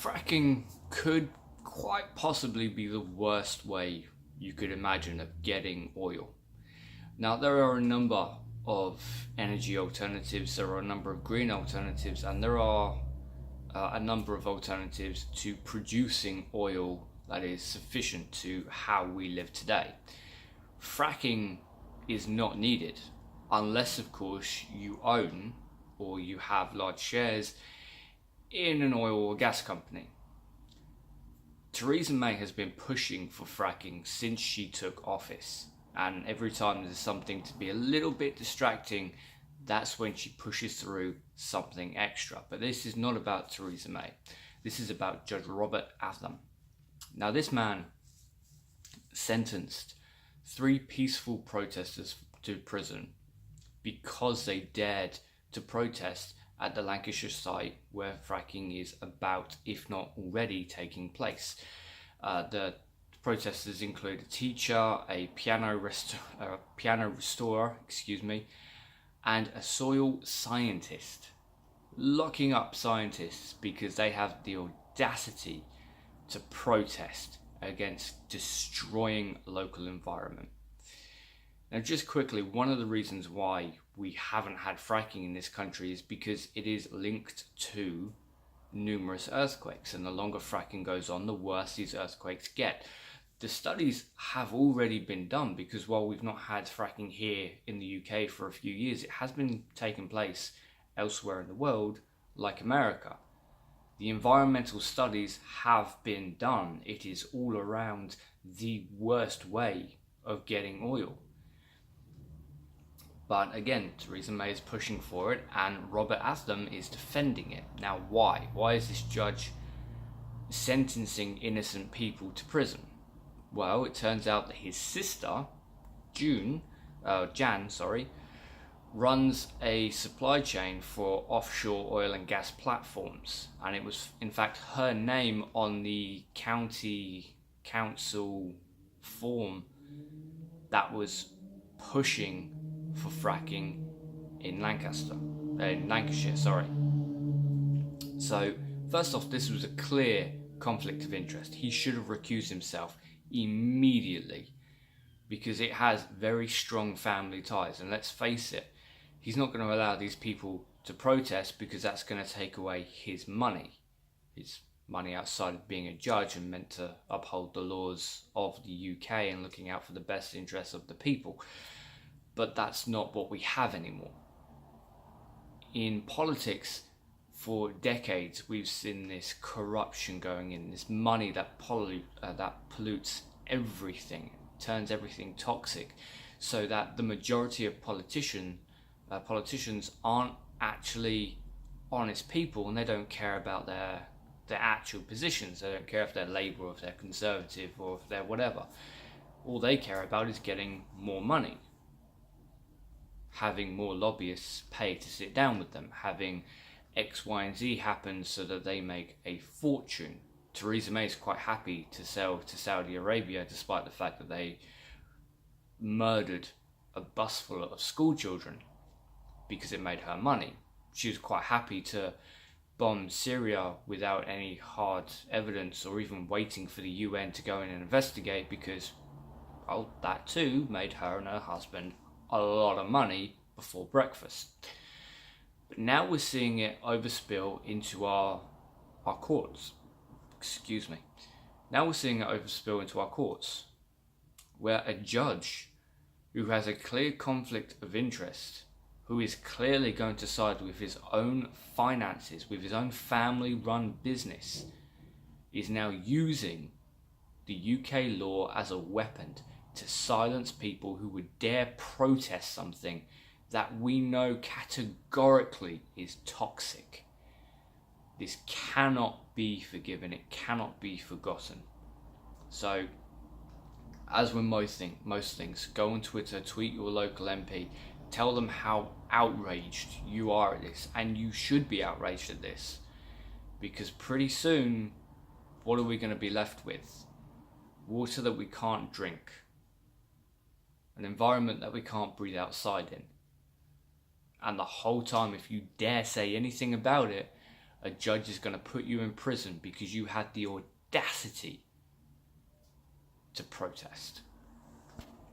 Fracking could quite possibly be the worst way you could imagine of getting oil. Now, there are a number of energy alternatives, there are a number of green alternatives, and there are a number of alternatives to producing oil that is sufficient to how we live today. Fracking is not needed unless, of course, you own or you have large shares in an oil or gas company. Theresa May has been pushing for fracking since she took office, and every time there's something to be a little bit distracting, that's when she pushes through something extra. But this is not about Theresa May. This is about Judge Robert Altham. Now, this man sentenced 3 peaceful protesters to prison because they dared to protest at the Lancashire site where fracking is about, if not already, taking place. The protesters include a teacher, a piano restorer, and a soil scientist, locking up scientists because they have the audacity to protest against destroying local environment. Now, just quickly, one of the reasons why we haven't had fracking in this country is because it is linked to numerous earthquakes, and the longer fracking goes on, the worse these earthquakes get. The studies have already been done, because while we've not had fracking here in the UK for a few years, it has been taking place elsewhere in the world, like America. The environmental studies have been done. It is all around the worst way of getting oil. But again, Theresa May is pushing for it, and Robert Altham is defending it. Now, why? Why is this judge sentencing innocent people to prison? Well, it turns out that his sister, Jan, runs a supply chain for offshore oil and gas platforms, and it was in fact her name on the county council form that was pushing for fracking in Lancashire. So first off, this was a clear conflict of interest. He should have recused himself immediately, because it has very strong family ties, and let's face it, he's not going to allow these people to protest, because that's going to take away his money outside of being a judge and meant to uphold the laws of the UK and looking out for the best interests of the people. But that's not what we have anymore. In politics, for decades, we've seen this corruption going in, this money that pollutes everything, turns everything toxic, so that the majority of politicians aren't actually honest people, and they don't care about their actual positions. They don't care if they're Labour or if they're Conservative or if they're whatever. All they care about is getting more money, having more lobbyists pay to sit down with them, having X, Y, and Z happen so that they make a fortune. Theresa May is quite happy to sell to Saudi Arabia, despite the fact that they murdered a bus full of school children because it made her money. She was quite happy to bomb Syria without any hard evidence or even waiting for the UN to go in and investigate, because, well, that too made her and her husband a lot of money before breakfast. But now we're seeing it overspill into our courts. Now we're seeing it overspill into our courts, where a judge who has a clear conflict of interest, who is clearly going to side with his own finances, with his own family-run business, is now using the UK law as a weapon to silence people who would dare protest something that we know categorically is toxic. This cannot be forgiven, it cannot be forgotten. So, as with most things, go on Twitter, tweet your local MP, tell them how outraged you are at this, and you should be outraged at this, because pretty soon, what are we going to be left with? Water that we can't drink. An environment that we can't breathe outside in. And the whole time, if you dare say anything about it, a judge is going to put you in prison because you had the audacity to protest.